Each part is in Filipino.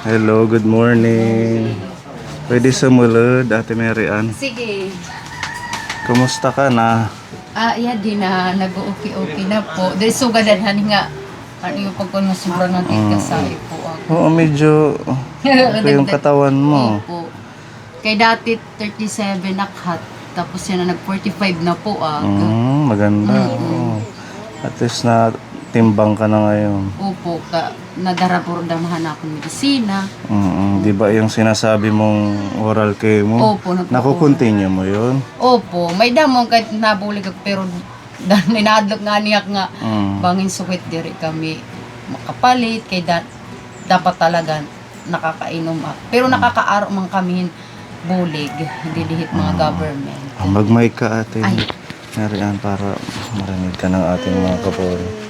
Hello, good morning. Pwede sumunod, Ate Mary Ann. Sige. Kumusta ka na? Iya din na nag-okay-okay na po. Dahil sugadan nga. Ano yung pagkuno sobrang nagkikasay po ako. Oo, medyo okay yung katawan mo. Opo. Kay dati 37 nakhat. Tapos yan na nag-45 na po ako. Maganda. Oo. At least na timbang ka na ngayon. Opo. Nadarapordamahan ako ng medisina. Di ba yung sinasabi mong oral care mo? Opo. Nakukontinue mo yun? Opo. May damong kahit nabulig ako pero ninadlok nga niyak nga bangin sukit diri kami makapalit kay dapat talaga nakakainom ako. Pero nakakaaro man kami bulig, hindi lihit mga government. Magmay ka, Ate Ay. Mary Ann, para marinig ka ng ating mga kapore.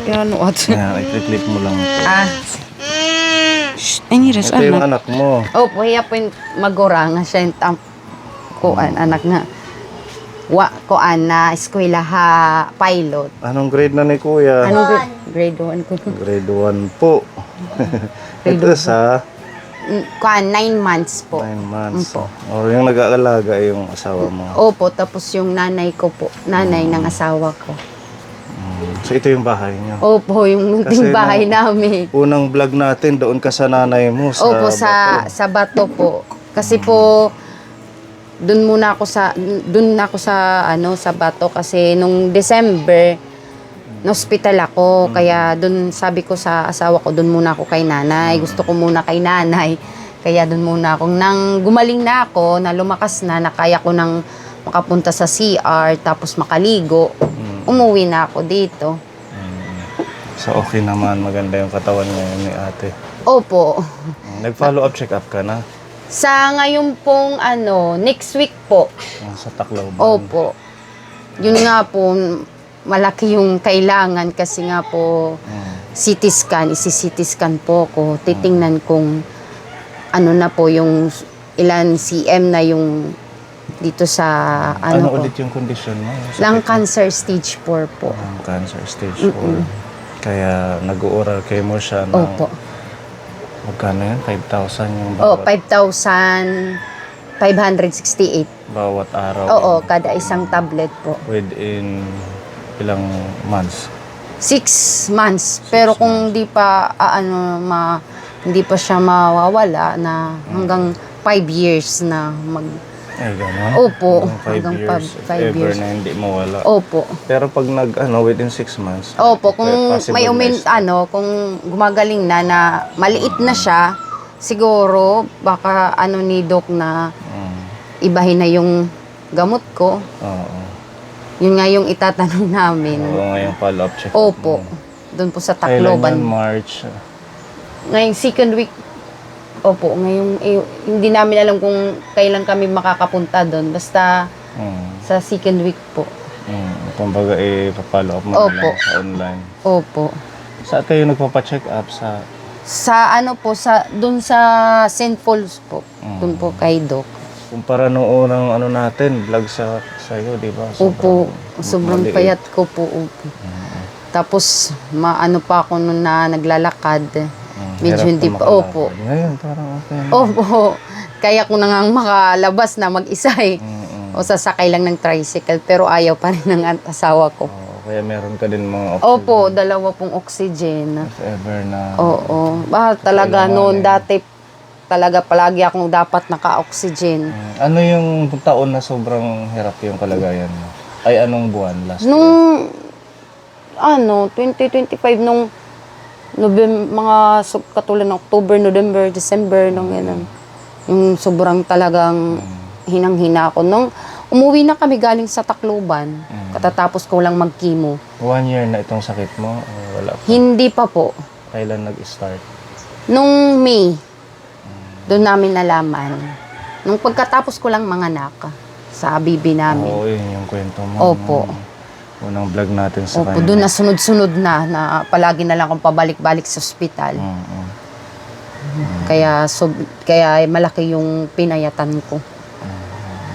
Yan, what? Yan, i-clip mo lang ito. Ay, niras, Ito yung anak mo. Opo, hiya po yung magura nga siya yung anak nga. Kuan na eskwela ha pilot. Anong grade na ni Kuya? Anong grade 1 ko? Grade 1 po. Ito sa Kuan 9 months po. 9 months. Opo. O yung nag-aalaga yung asawa mo. Opo, tapos yung nanay ko po, nanay ng asawa ko. So ito yung bahay niyo. Opo, yung munting Kasi bahay namin. Unang vlog natin, doon ka sa nanay mo. Sa Opo, Bato. sa Bato po. Kasi po doon ako sa Bato kasi nung December na hospital ako kaya doon sabi ko sa asawa ko doon muna ako kay nanay. Gusto ko muna kay nanay. Kaya doon muna ako nang gumaling na ako, na lumakas na kaya ko nang makapunta sa CR tapos makaligo. Umuwi na ako dito. So okay naman, maganda yung katawan ngayon ni ate. Opo. Nag-follow up, check up ka na? Sa ngayon pong next week po. Sa Tacloban? Opo. Yun nga po, malaki yung kailangan kasi nga po CT scan, isi-CT scan po ko. Titingnan kung ano na po yung ilan cm na yung dito sa Ano po. ulit yung condition mo? Lung cancer stage 4 po. Lung cancer stage 4. Kaya nag-oral care mo siya ng... Opo. Magkano yan? 5,000 yung Oh, bawat, 5,568. bawat araw? Oo, kada isang tablet po. Within ilang months? 6 months. Pero kung di pa hindi pa siya mawawala na hanggang 5 years na Ay, gano'n? Opo, Hanggang 5 years. five If ever years. na hindi mawala. Opo. Pero pag within 6 months? Opo, kung possible may na kung gumagaling na maliit na siya, siguro baka ni doc na ibahin na yung gamot ko. Oo. Yun nga yung itatanong namin. Oo, ngayong follow-up check. Opo. Doon po sa Kailan Tacloban. yan? March? Ngayong second week. Opo, ngayong hindi namin alam kung kailan kami makakapunta doon. Basta sa second week po. Kumbaga, pa-follow up mo Opo. lang sa online. Opo. Saan kayo nagpapa-check up? Sa Doon sa St. Paul's po. Doon po kay Doc. kumpara nung unang natin, vlog sa'yo, di ba? Opo, sobrang maliit. payat ko po. Opo. Tapos, pa ako noon na naglalakad. Medyo Hirap hindi ka pa. makalakad. Opo. Ngayon, parang okay. Opo. Kaya ko na nga makalabas na mag-isa eh. O sasakay lang ng tricycle. Pero ayaw pa rin ng asawa ko. Oo, kaya meron ka din mga oxygen. Opo, dalawa pong oxygen. If ever na... Oo. Talaga kailangan noon dati, talaga palagi akong dapat naka-oxygen. Ano yung taon na sobrang hirap yung kalagayan mo? Ay, anong buwan? Last year? Nung 2025 nung katulad ng October, November, December, nung ganun. Yung sobrang talagang hinang-hina ako. Nung umuwi na kami galing sa Tacloban, katatapos ko lang mag-chemo. 1 year na itong sakit mo? O wala pa? Hindi pa po. Kailan nag-start? Nung May, doon namin nalaman. Nung pagkatapos ko lang manganak sa bibi namin. Oo, yun yung kwento mo. Opo. Unang vlog natin sa Opo, kanya. doon na sunod-sunod na palagi na lang akong pabalik-balik sa ospital. Kaya malaki yung pinayatan ko.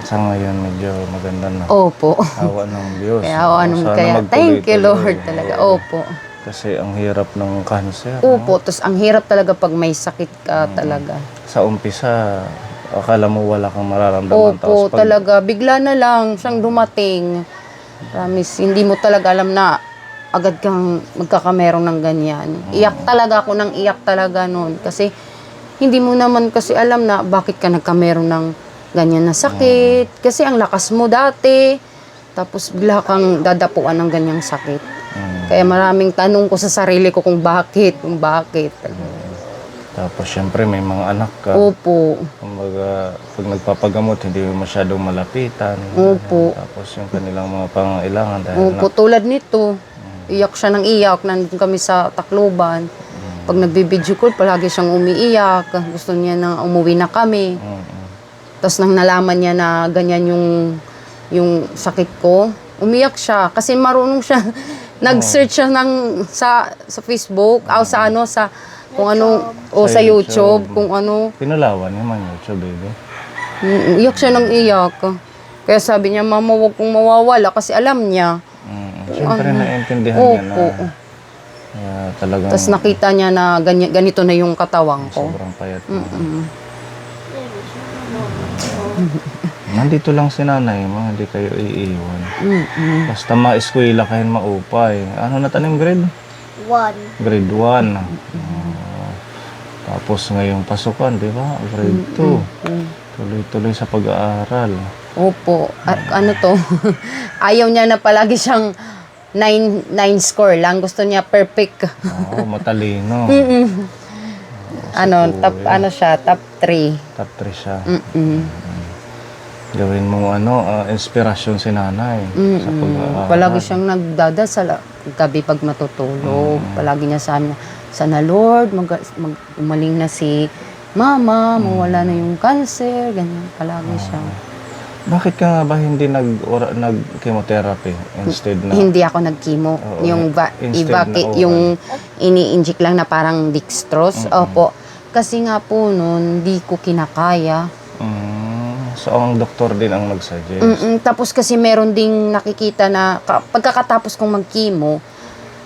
Sa ngayon, medyo maganda na. Opo. Awa ng Diyos. Kaya Sana thank you magtuloy-tuloy. Lord talaga. Opo. Kasi ang hirap ng cancer. Opo, tapos ang hirap talaga pag may sakit ka talaga. Sa umpisa, akala mo wala kang mararamdaman. Opo, Tapos pag talaga. Bigla na lang siyang dumating. Promise, hindi mo talaga alam na agad kang magkakamerong ng ganyan. Iyak talaga ako ng iyak talaga noon. Kasi hindi mo naman kasi alam na bakit ka nagkameron ng ganyan na sakit. Kasi ang lakas mo dati. Tapos bigla kang dadapuan ng ganyang sakit. Kaya maraming tanong ko sa sarili ko kung bakit. Tapos syempre may mga anak ka. Opo. Kumbaga, pag nagpapagamot, hindi mo masyadong malapitan. Opo. Tapos yung kanilang mga pangailangan dahil Opo, tulad nito. Iyak siya ng iyak. Nandun kami sa Tacloban. Pag nagbibideo call, palagi siyang umiiyak. Gusto niya na umuwi na kami. Tapos nang nalaman niya na ganyan yung sakit ko, umiyak siya. Kasi marunong siya. Nag-search siya sa Facebook, sa kung ano, o sa YouTube, kung ano. Pinalawan naman YouTube, baby. Iyak siya ng iyak. Kaya sabi niya, Mama, huwag kong mawawala kasi alam niya. Siyempre, naiintindihan niya na. Opo. Talagang Tapos nakita niya na ganito na yung katawang ko. sobrang payat mo. Nandito lang si nanay mo, hindi kayo iiwan. Basta ma-eskwela kayo maupay. Ano na tanim grade? 1. Grade 1. Tapos ngayong pasukan, di ba? Grade 2. Tuloy-tuloy sa pag-aaral. Opo. Ano to? Ayaw niya na palagi siyang 9 score lang. Gusto niya perfect. Oo, matalino. Top 3. Top 3 siya. Gawin mo inspirasyon si nanay sa pag-aaral. Palagi siyang nagdadasal gabi pag matutulog. Palagi niya sabi, sana Lord, umaling na si Mama, mawala na yung cancer, ganyan. Palagi siya. Bakit ka nga ba hindi nag-chemotherapy instead na? Hindi ako nag-chemo. Oo, Yung instead na oral. yung ini-inject lang na parang dextrose. Opo. Kasi nga po noon, hindi ko kinakaya. So, ang doktor din ang nag-suggest. Tapos kasi meron ding nakikita na pagkakatapos kong mag-chemo,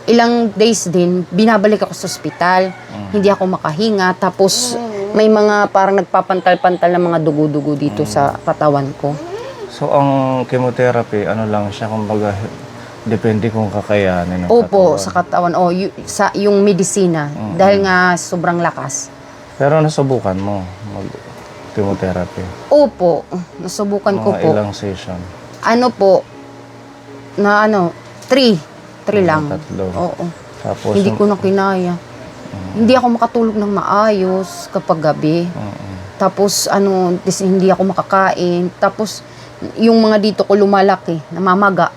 ilang days din, binabalik ako sa ospital. Hindi ako makahinga. Tapos may mga parang nagpapantal-pantal na mga dugo-dugo dito sa katawan ko. So, ang chemotherapy, ano lang siya, kumbaga, depende kung kakayanin ng Opo, katawan. sa katawan. Yung medisina. Dahil nga sobrang lakas. Pero nasubukan mo mag-chemotherapy? Opo, nasubukan ko Mga po. ilang session? 3 lang. 3. Oo. Tapos, Hindi ko na kinaya. Hindi ako makatulog ng maayos kapag gabi. Tapos hindi ako makakain. Tapos yung mga dito ko lumalaki, namamaga.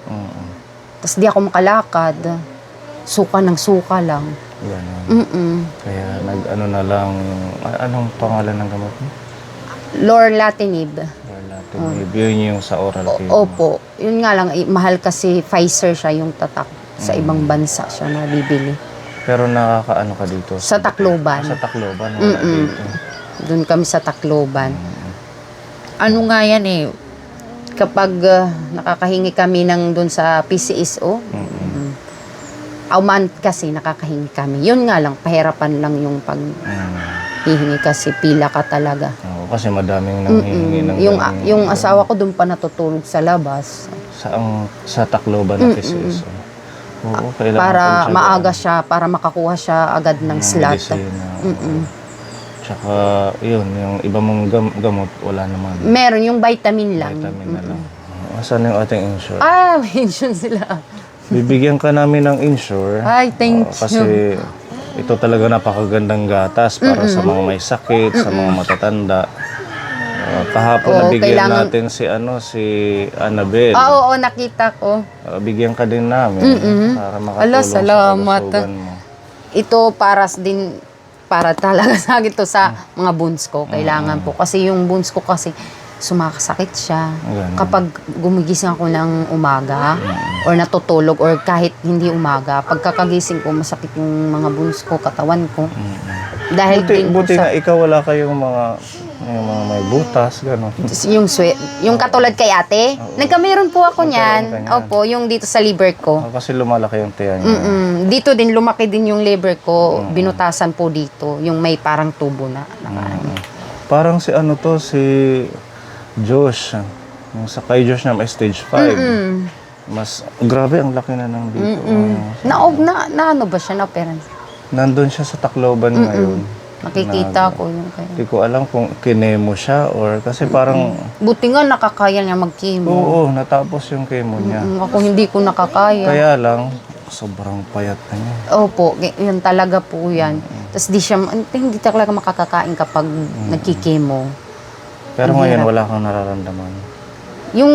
Tapos di ako makalakad. Suka ng suka lang. Ganun. Kaya nag-ano na lang, anong pangalan ng gamot mo? Lorlatinib. Lorlatinib. Yun yung sa oral chemo. Opo. Yun nga lang, mahal kasi Pfizer siya yung tatak. Sa ibang bansa siya nabibili. Pero nakakaano ka dito? Sa Tacloban. Sa Tacloban, wala dito. Doon kami sa Tacloban. Ano nga yan kapag nakakahingi kami ng doon sa PCSO, a month kasi nakakahingi kami. Yun nga lang, pahirapan lang yung paghihingi kasi pila ka talaga. Oo, kasi madaming nanghihingi ng Yung asawa ko doon pa natutulog sa labas. Sa Tacloban na PCS. Oo, kailangan Para ko siya maaga siya, para makakuha siya agad ng slot. medisina. Tsaka, yun, yung iba mong gamot, wala naman. Meron yung vitamin lang. Vitamin na lang. Asan yung ating insure? Mention sila. Bibigyan ka namin ng insure. Ay, thank Kasi you. ito talaga napakagandang gatas para sa mga may sakit, sa mga matatanda. Kahapon Oo, nabigyan kailangan- natin si Annabelle. Oo, nakita ko. Bigyan ka din namin para makatulong Ala, salamat. sa kalusugan mo. Ito para talaga sa akin to sa mga bones ko. Kailangan po. Kasi yung bones ko kasi sumakasakit siya. Ganun. Kapag gumigising ako ng umaga or natutulog or kahit hindi umaga, pagkakagising ko masakit yung mga bones ko, katawan ko. Dahil din po Buti sa... nga ikaw wala kayong mga Yung mga may butas, gano'n. Yung katulad kay ate. Nagkameron po ako niyan. Nagkaroon ka niyan. Opo, yung dito sa liver ko. Kasi lumalaki yung tiyan niya. Dito din, lumaki din yung liver ko. Binutasan po dito. Yung may parang tubo na. Parang si ano to, si Josh. Yung sa kay Josh na may stage 5. Mas, grabe, ang laki na ng dito. Na ano ba siya? Na-operan? Nandun siya sa Tacloban ngayon. Nakikita ko yung kaya. Hindi ko alam kung kinemo siya or kasi parang, Buti nga nakakaya niya mag-chemo. oo, natapos yung chemo niya. Ako hindi ko nakakaya. Kaya lang, sobrang payat na niya. Opo, yun talaga po yan. Tapos hindi talaga makakakain kapag nagkikemo. Pero ngayon, wala kang nararamdaman. Yung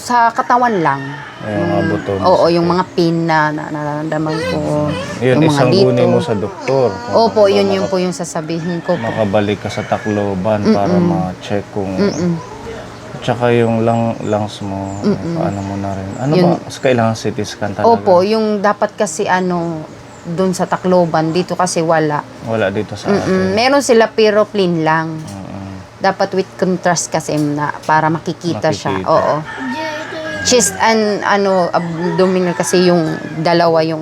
sa katawan lang. Yung mga buto. Oo, yung mga pin na nararamdaman ko. Yun, yung mga isang dito. guni mo sa doktor. Opo, yun po yung sasabihin ko po. Makabalik ka sa Tacloban para ma-check kung... Tsaka yung lungs mo, paano mo na rin. Ano ba? Kailangan CT scan talaga? Opo, yung dapat kasi doon sa Tacloban, dito kasi wala. Wala dito sa atin. Meron sila pero plain lang. Dapat with contrast kasi na para makikita siya. Oo. Chest and abdominal kasi yung dalawa yung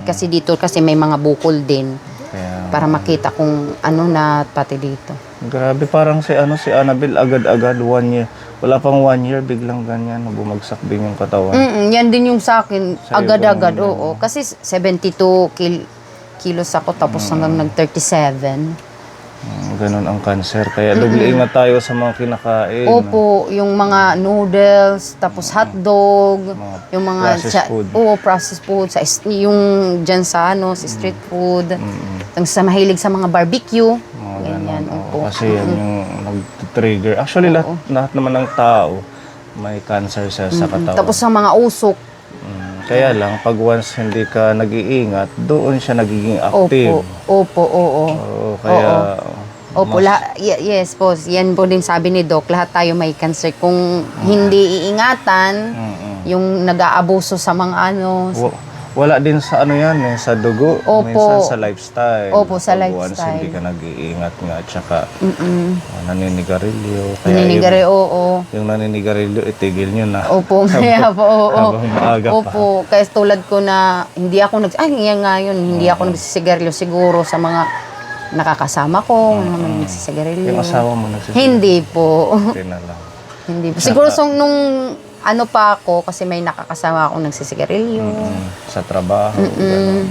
kasi dito kasi may mga bukol din. Kaya, Para makita kung na pati dito. grabe, parang si Annabelle agad-agad 1 year. Wala pang 1 year, biglang ganyan, bumagsak din yung katawan. Yan din yung sa akin. Sa'yo Agad-agad, ganun, oo. Kasi 72 kilos ako tapos hanggang nag-37. Ganun ang cancer. Kaya doble ingat tayo sa mga kinakain. Opo, yung mga noodles, tapos hotdog, yung mga processed food. Oo, processed food, yung dyan sa sa street food. Sa mahilig sa mga barbecue. Mga Ganyan, ganun, oo. opo. Kasi yan yung nag-trigger. Actually, lahat naman ng tao may cancer sa katawan. Tapos sa mga usok. Kaya lang, pag once hindi ka nag-iingat, doon siya nagiging active. Opo, oo. Oo, kaya... Opo, yes po. Yan po din sabi ni Doc, lahat tayo may cancer. Kung hindi iingatan, yung nag-aabuso sa mga Wala din sa yan sa dugo. Opo. Minsan sa lifestyle. Opo, sa Pag once lifestyle. hindi ka nag-iingat nga, tsaka naninigarilyo. Kaya oo. yung naninigarilyo, itigil nyo na. Opo, kaya po, oo. Habang maaga pa. Opo, kaya tulad ko na, hindi ako hindi ako nagsisigarilyo siguro sa mga nakakasama ko, mga nagsisigarilyo. Yung asawa mo nagsisigarilyo. Hindi po. Hindi na lang. Hindi po. Siguro nung pa ako, kasi may nakakasama akong nagsisigarilyo. Sa trabaho. Ganun.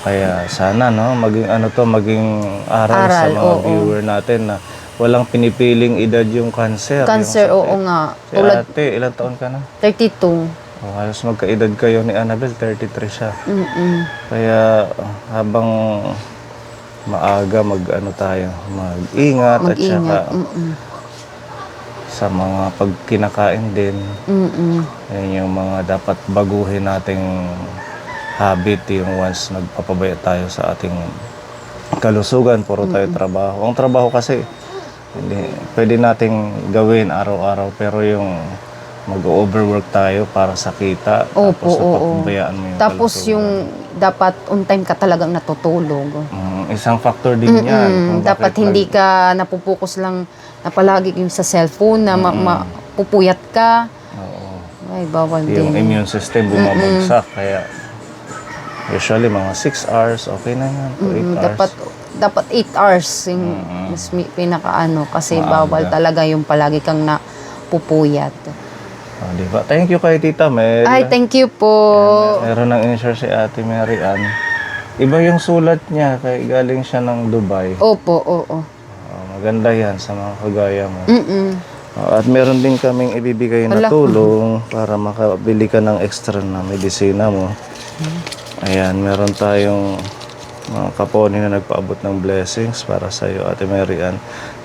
Kaya sana, maging aral sa mga viewer natin na walang pinipiling edad yung cancer. Cancer, yung oo nga. Si ate, ilang taon ka na? 32. Halos magkaedad kayo ni Annabelle, 33 siya. Kaya habang maaga mag-ingat at saka sa mga pagkinakain din. Yan yung mga dapat baguhin nating habit, yung once nagpapabaya tayo sa ating kalusugan, puro tayo trabaho. Ang trabaho kasi, pwede nating gawin araw-araw, pero yung mag-overwork tayo para sa kita, tapos napapabayaan mo yung Tapos kalusugan. yung dapat on time ka talagang natutulog. Isang factor din yan. Kung Dapat bakit hindi ka napupokus lang na palagi yung sa cellphone na mapupuyat ka. Oo. Ay, bawal Yung din. immune system bumabagsak, kaya usually mga 6 hours, okay na yan. 8 hours. Dapat 8 hours yung mas kasi Maaga. bawal talaga yung palagi kang napupuyat. Diba? Thank you kay Tita Mel. Ay, thank you po. Meron ng insure si Ate Mary Ann. Iba yung sulat niya, kay galing siya ng Dubai. Opo, oo. Maganda yan sa mga kagaya mo. Mm-mm. At meron din kaming ibibigay na tulong para makabili ka ng extra na medisina mo. Ayan, meron tayong mga kaponi na nagpaabot ng blessings para sa iyo, Ate Mary Ann.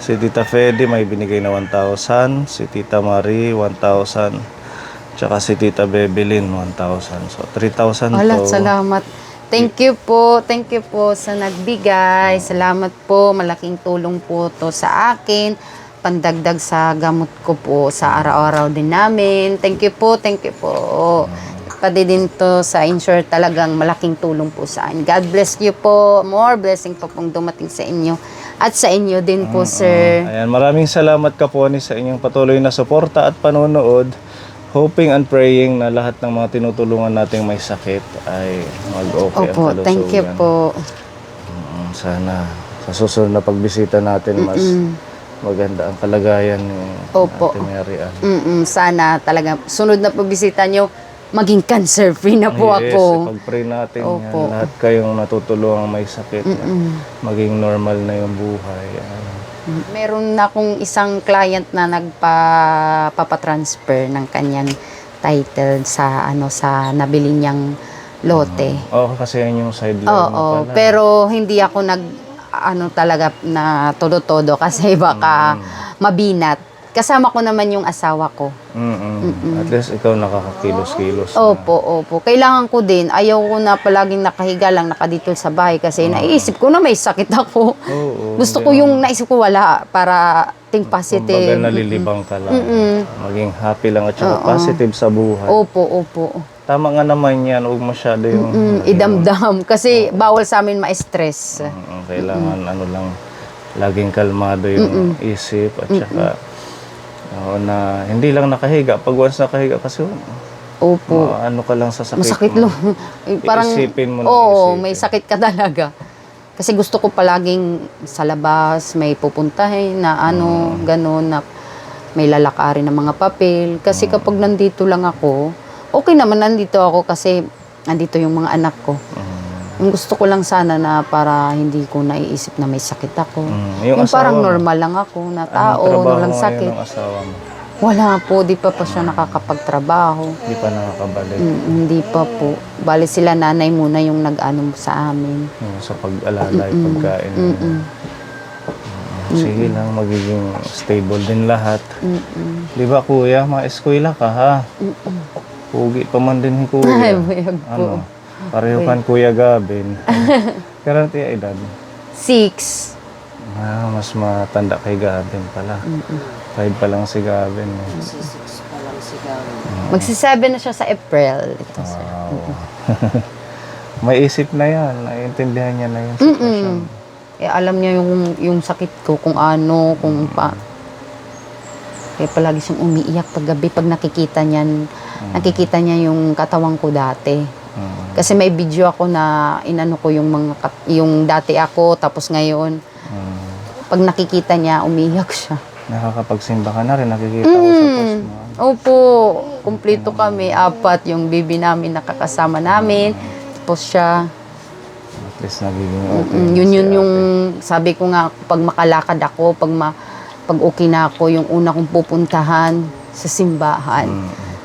Si Tita Fede may binigay na 1,000, si Tita Marie 1,000, tsaka si Tita Bebelin 1,000. So 3,000 to. Salamat. Thank you po sa nagbigay. Salamat po, malaking tulong po to sa akin. Pandagdag sa gamot ko po sa araw-araw din namin. Thank you po. pati din to sa Insure talagang malaking tulong po sa akin. God bless you po. More blessing po pong dumating sa inyo. At sa inyo din po, sir. Ayan, maraming salamat ka po sa inyong patuloy na suporta at panonood. Hoping and praying na lahat ng mga tinutulungan nating may sakit ay mag-okay ang Opo, kalusugan. thank you po. Sana sa susunod na pagbisita natin mas maganda ang kalagayan ni Opo. Ate Mary Ann. Sana talaga sunod na pagbisita nyo, maging cancer-free na po Yes, ako. ipag-pray natin yan. Opo. Lahat kayong natutulungang may sakit. Maging normal na yung buhay. Meron na akong isang client na nagpapatransfer ng kanyang title sa sa nabili niyang lote. Oo, kasi yan yung sideline mo Oo, pala. pero hindi ako talaga na todo-todo kasi baka mabinat. Kasama ko naman yung asawa ko. At least ikaw nakakakilos-kilos. Opo. Kailangan ko din. Ayaw ko na palaging nakahiga lang nakadito sa bahay kasi naisip ko na may sakit ako. Oo, Gusto ko yung naisip ko wala para think positive. Kumbaga nalilibang ka lang. Maging happy lang at saka positive sa buhay. Opo. Tama nga naman yan. Huwag masyado yung... Idamdam. Kasi bawal sa amin ma-stress. Kailangan lang, laging kalmado yung isip at saka na hindi lang nakahiga. Pag once nakahiga kasi Opo. ano ka lang sa sakit Masakit mo. lang. Parang, Iisipin mo na oo, isipin. may sakit ka talaga. Kasi gusto ko palaging sa labas, may pupuntahin na gano'n, na may lalakarin ng mga papel. Kasi kapag nandito lang ako, okay naman nandito ako kasi nandito yung mga anak ko. Yung gusto ko lang sana na para hindi ko naiisip na may sakit ako. Yung parang normal lang ako na tao, walang sakit. Anong asawa mo? Wala po, di pa siya nakakapagtrabaho. Hindi pa nakakabalik. Hindi pa po. Bali sila nanay muna yung nag-ano sa amin. Yung sa pag-alala, yung pagkain. Sige lang, magiging stable din lahat. Di ba kuya, ma-eskwela ka ha? Pugi pa man din ni kuya. Ay, buyag po. Pareho kan Kuya Gavin. Kailan tiya edad? 6. Mas matanda kay Gavin pala. 5 pa lang si Gavin. Magsi-7 na siya sa April. Wow. May isip na yan. Naiintindihan niya na yung sitwasyon. Alam niya yung sakit ko, kung ano, kung pa. Kaya palagi siyang umiiyak paggabi pag nakikita niya yung katawan ko dati. Kasi may video ako na inano ko yung dati ako, tapos ngayon, pag nakikita niya, umiiyak siya. Nakakapagsimba ka na rin, nakikita ko sa post mo. Opo, kumpleto kami, 4, yung baby namin nakakasama namin, tapos siya. At least nagiging okay. Yun yung sabi ko nga, pag makalakad ako, pag okay na ako, yung una kong pupuntahan sa simbahan.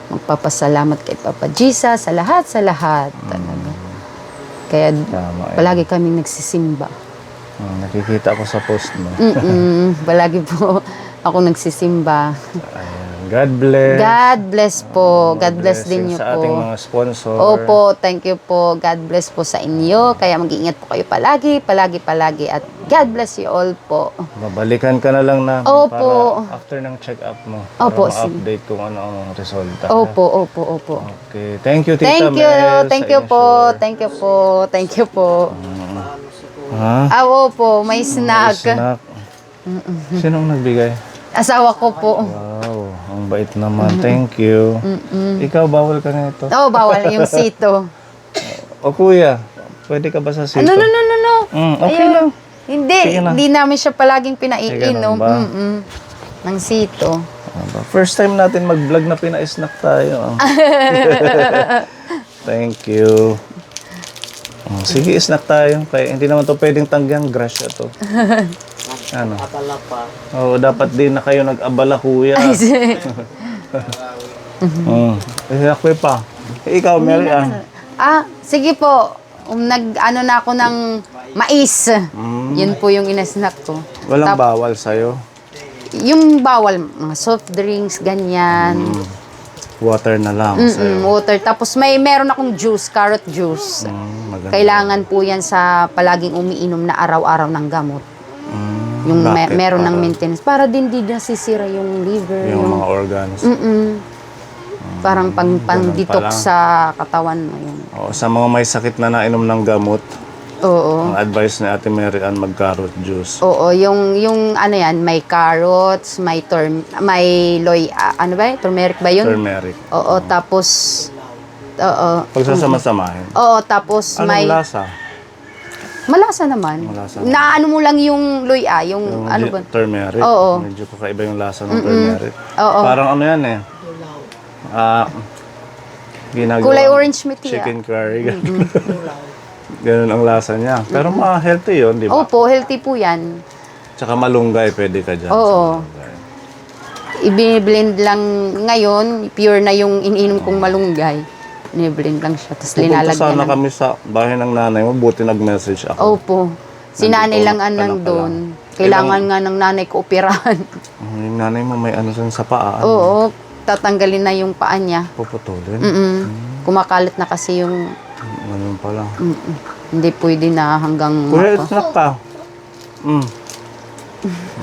Magpapasalamat kay Papa Jesus sa lahat talaga. Kaya palagi kaming nagsisimba. Nakikita ko sa post mo. Palagi po ako nagsisimba. Ayan. God bless. God bless po. God bless din niyo sa po. ating mga sponsor. Opo, thank you po. God bless po sa inyo. Kaya mag-iingat po kayo palagi. At God bless you all po. Babalikan ka na lang na Opo. para after ng check-up mo. Opo, Para ma-update kung ano ang resulta. Opo. Okay. Thank you, Tita Thank you. Mel, Thank sa you po. Insure. Thank you po. Ha? Opo, may snack. Snack. Sinong nagbigay? Asawa ko po. Wow, ang bait naman. Thank you. Ikaw, bawal ka na ito. Oo, bawal yung sito. O kuya, pwede ka ba sa sito? No. Okay Ayun. lang. Sige na. Hindi namin siya palaging Ay, pinaiinom. ganun ba? Ng sito. First time natin mag-vlog na pina-snack tayo. Thank you. Sige, snack tayo. Kaya hindi naman to pwedeng tanggihan. Grasya to. Ano? Abala pa. Oo, dapat din na kayo nag-abala, kuya. Ako pa. Ikaw, Mary Ann. Sige po. Nag-ano na ako ng mais. Yun po yung inasnack ko. Walang bawal sa'yo. Yung bawal, mga soft drinks, ganyan. Water na lang sa'yo. Water. Tapos meron akong juice, carrot juice. Maganda. Kailangan po yan sa palaging umiinom na araw-araw ng gamot. Yung Bakit? meron ng Para- maintenance. Para din di nasisira yung liver. Yung mga organs. Parang Ganun pang-detox pala. sa katawan mo yun. O, sa mga may sakit na nainom ng gamot, Oo. ang advice ni Ate Mary Ann, mag-carrot juice. Oo, yung ano yan, may carrots, may ano ba yun? Turmeric ba yun? Turmeric. Oo, tapos, oo. Pagsasama-samahin. Oo, tapos Anong may, lasa? malasa naman. Malasa. Naano mo lang yung luya, yung ano ba? Turmeric. Oo. Medyo kakaiba yung lasa ng turmeric. Oo. Parang ano yan eh. Ginagawa. Kulay orange meat yan. Chicken curry. Ganun ang lasa niya. Pero healthy yun, di ba? Opo, healthy po yan. Tsaka malunggay, pwede ka dyan. Oo. I-blend lang ngayon, pure na yung iniinom kong malunggay. I-blend lang siya, tapos Pupunta linalagyan sana ng... kami sa bahay ng nanay mo, buti nag-message ako. Opo. Si nanay lang ang nandun. Kailangan nga ng nanay ko operahan. Yung nanay mo may ano sa paa. Oo, tatanggalin na yung paa niya. Puputulin. Kumakalat na kasi yung... Ganun pala. Hindi pwede na hanggang... Kuya, snack ka.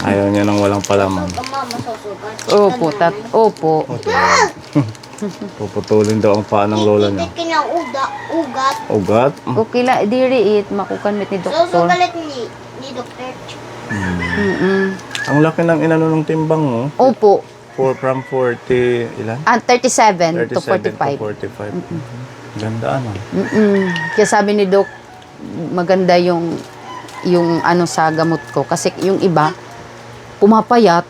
Ayaw niya nang walang palaman. Opo, opo. Puputulin daw ang paa ng lola niya. Kinang ugat. Ugat? Okay la, diri it, makukanmit ni doktor. Susugalit ni Dr. Ang laki ng inano ng timbang mo. Opo. From 40, ilan? 37 to 37 45. to 45. Ganda ano. Kaya sabi ni Doc, maganda yung ano sa gamot ko. Kasi yung iba, pumapayat.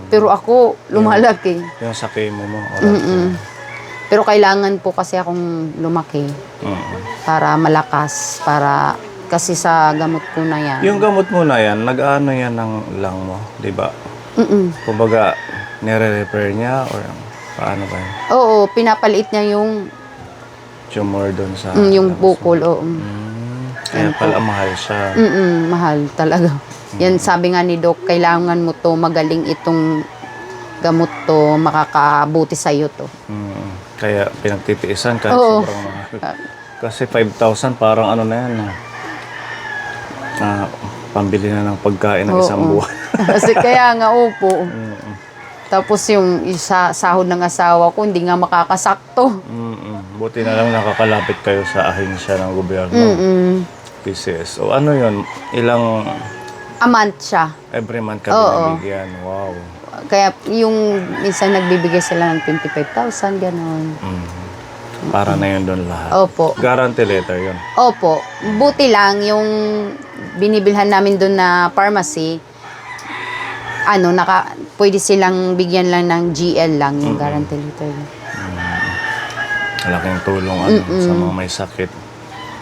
Pero ako, lumalaki. Yung sa chemo mo. Pero kailangan po kasi akong lumaki para malakas, kasi sa gamot ko na yan. Yung gamot mo na yan, nag-ano yan ng lang mo, di ba? Kumbaga, nire-repair niya or paano ba yun? Oo, pinapaliit niya yung Tumor doon sa... yung bukol. Oo. Kaya pala mahal siya. Mahal talaga. Yan sabi nga ni Doc, kailangan mo to, magaling itong gamot to, makakabuti sa'yo to. Kaya pinagtitiisan kahit Oo. sobrang mahal. Kasi 5,000 parang ano na yan. Pambili na ng pagkain ng isang buwan. Kasi kaya nga, opo. Tapos yung sahod ng asawa ko, hindi nga makakasakto. Buti na lang nakakalapit kayo sa ahensya ng gobyerno. PCS. O ano yun? Ilang... A month siya. Every month ka Oo. binibigyan. Wow. Kaya yung minsan nagbibigay sila ng 25,000, gano'n. Para na yun doon lahat. Opo. Guarantee letter yun. Opo. Buti lang yung binibilhan namin doon na pharmacy, pwede silang bigyan lang ng GL lang, yung guarantee letter. Malaking tulong sa mga may sakit.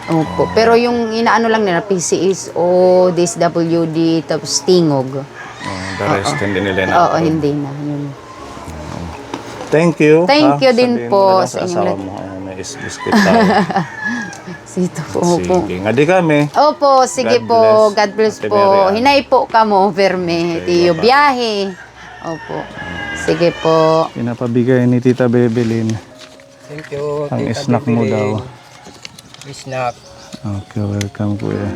Opo. Pero yung inaano lang nila, PCS o DSWD, tapos tingog. The rest hindi nila na. Oo, hindi na. Yun. Thank you. Thank you din Sabihin po mo na lang sa sa inyong asawa mo. May biscuit tayo. Sito po. Opo. Sige. Nga di kami. Opo, sige God po. bless. God bless Ate po. Mary Ann. Hinay po ka mo, Verme. Okay, Tiyo, bye-bye. biyahe. Opo. Sige po. Pinapabigay ni Tita Bebelin. Thank you. Ang Tita snack mo Bebelin. daw. Snack. Okay, welcome kuya.